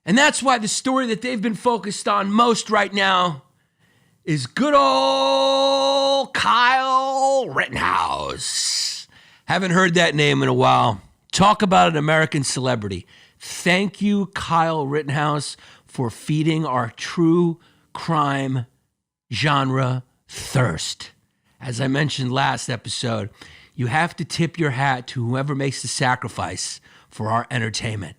And that's why the story that they've been focused on most right now is good old Kyle Rittenhouse. Haven't heard that name in a while. Talk about an American celebrity. Thank you, Kyle Rittenhouse, for feeding our true crime genre thirst. As I mentioned last episode, you have to tip your hat to whoever makes the sacrifice for our entertainment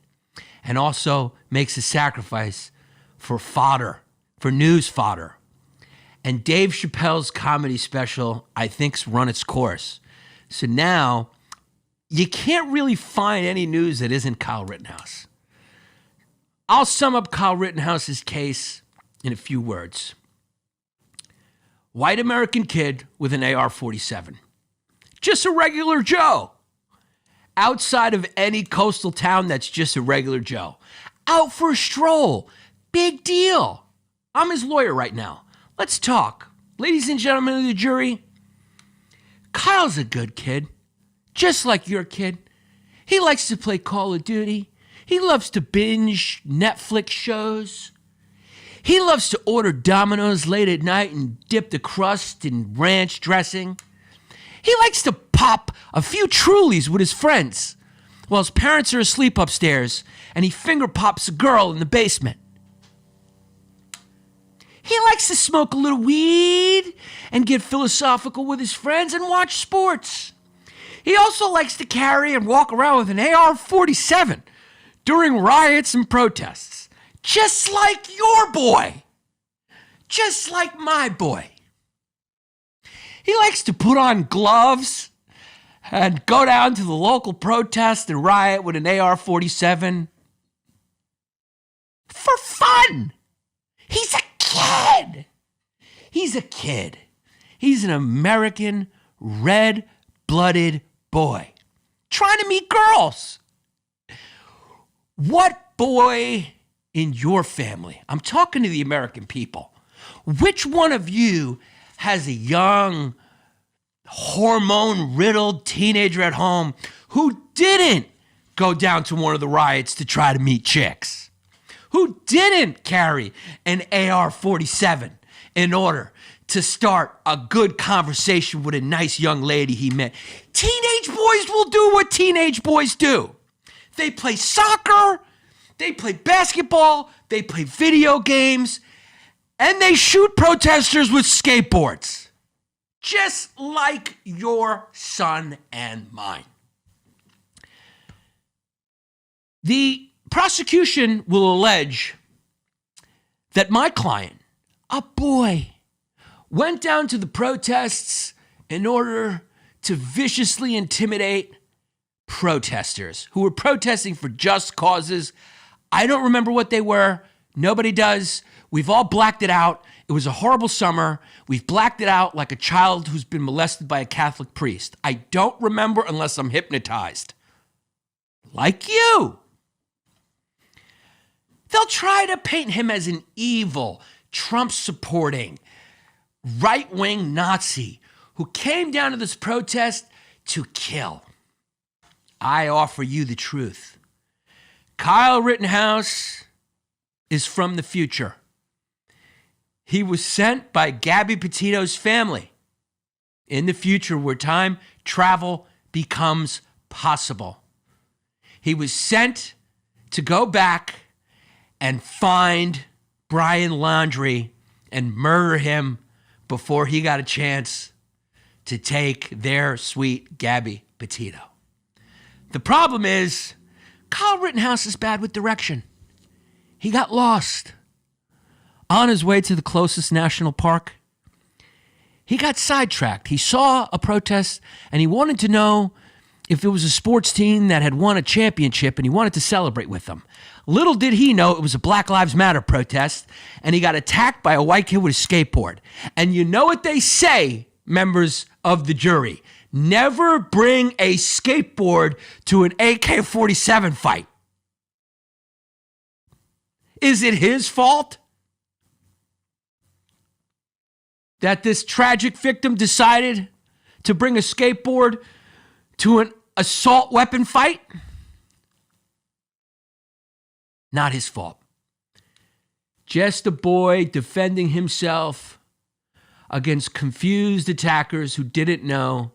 and also makes a sacrifice for fodder, for news fodder. And Dave Chappelle's comedy special, I think's run its course. So now you can't really find any news that isn't Kyle Rittenhouse. I'll sum up Kyle Rittenhouse's case in a few words. White American kid with an AR-47. Just a regular Joe. Outside of any coastal town, that's just a regular Joe. Out for a stroll. Big deal. I'm his lawyer right now. Let's talk. Ladies and gentlemen of the jury, Kyle's a good kid. Just like your kid. He likes to play Call of Duty. He loves to binge Netflix shows. He loves to order Domino's late at night and dip the crust in ranch dressing. He likes to pop a few Trulies with his friends while his parents are asleep upstairs and he finger pops a girl in the basement. He likes to smoke a little weed and get philosophical with his friends and watch sports. He also likes to carry and walk around with an AR-47 during riots and protests, just like your boy, just like my boy. He likes to put on gloves and go down to the local protest and riot with an AR-47 for fun. He's a kid. He's a kid. He's an American red-blooded boy trying to meet girls. What boy in your family, I'm talking to the American people, which one of you has a young, hormone-riddled teenager at home who didn't go down to one of the riots to try to meet chicks? Who didn't carry an AR-47 in order to start a good conversation with a nice young lady he met? Teenage boys will do what teenage boys do. They play soccer, they play basketball, they play video games, and they shoot protesters with skateboards. Just like your son and mine. The prosecution will allege that my client, a boy, went down to the protests in order to viciously intimidate protesters who were protesting for just causes. I don't remember what they were. Nobody does. We've all blacked it out. It was a horrible summer. We've blacked it out like a child who's been molested by a Catholic priest. I don't remember unless I'm hypnotized. Like you. They'll try to paint him as an evil, Trump-supporting, right-wing Nazi who came down to this protest to kill. I offer you the truth. Kyle Rittenhouse is from the future. He was sent by Gabby Petito's family in the future where time travel becomes possible. He was sent to go back and find Brian Laundrie and murder him before he got a chance to take their sweet Gabby Petito. The problem is, Kyle Rittenhouse is bad with direction. He got lost. On his way to the closest national park, he got sidetracked. He saw a protest and he wanted to know if it was a sports team that had won a championship and he wanted to celebrate with them. Little did he know it was a Black Lives Matter protest and he got attacked by a white kid with a skateboard. And you know what they say, members of the jury? Never bring a skateboard to an AK-47 fight. Is it his fault that this tragic victim decided to bring a skateboard to an assault weapon fight? Not his fault. Just a boy defending himself against confused attackers who didn't know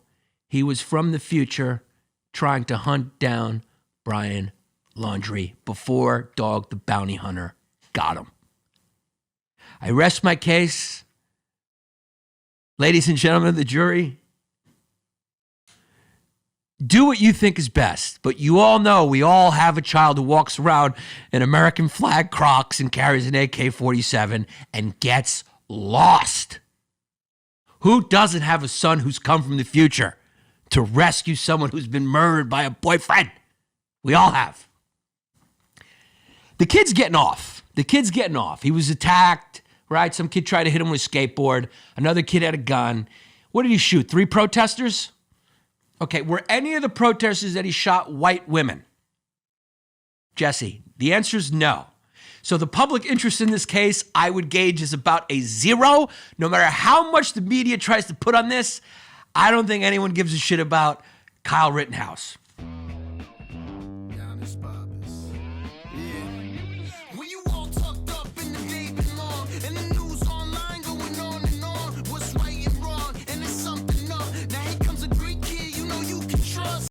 he was from the future trying to hunt down Brian Laundrie before Dog the Bounty Hunter got him. I rest my case. Ladies and gentlemen of the jury, do what you think is best, but you all know we all have a child who walks around in American flag Crocs and carries an AK-47 and gets lost. Who doesn't have a son who's come from the future to rescue someone who's been murdered by a boyfriend? We all have. The kid's getting off. He was attacked, right? Some kid tried to hit him with a skateboard. Another kid had a gun. What did he shoot? 3 protesters? Okay, were any of the protesters that he shot white women? Jesse, the answer is no. So the public interest in this case, I would gauge, is about a 0. No matter how much the media tries to put on this, I don't think anyone gives a shit about Kyle Rittenhouse. Yannis Pappas.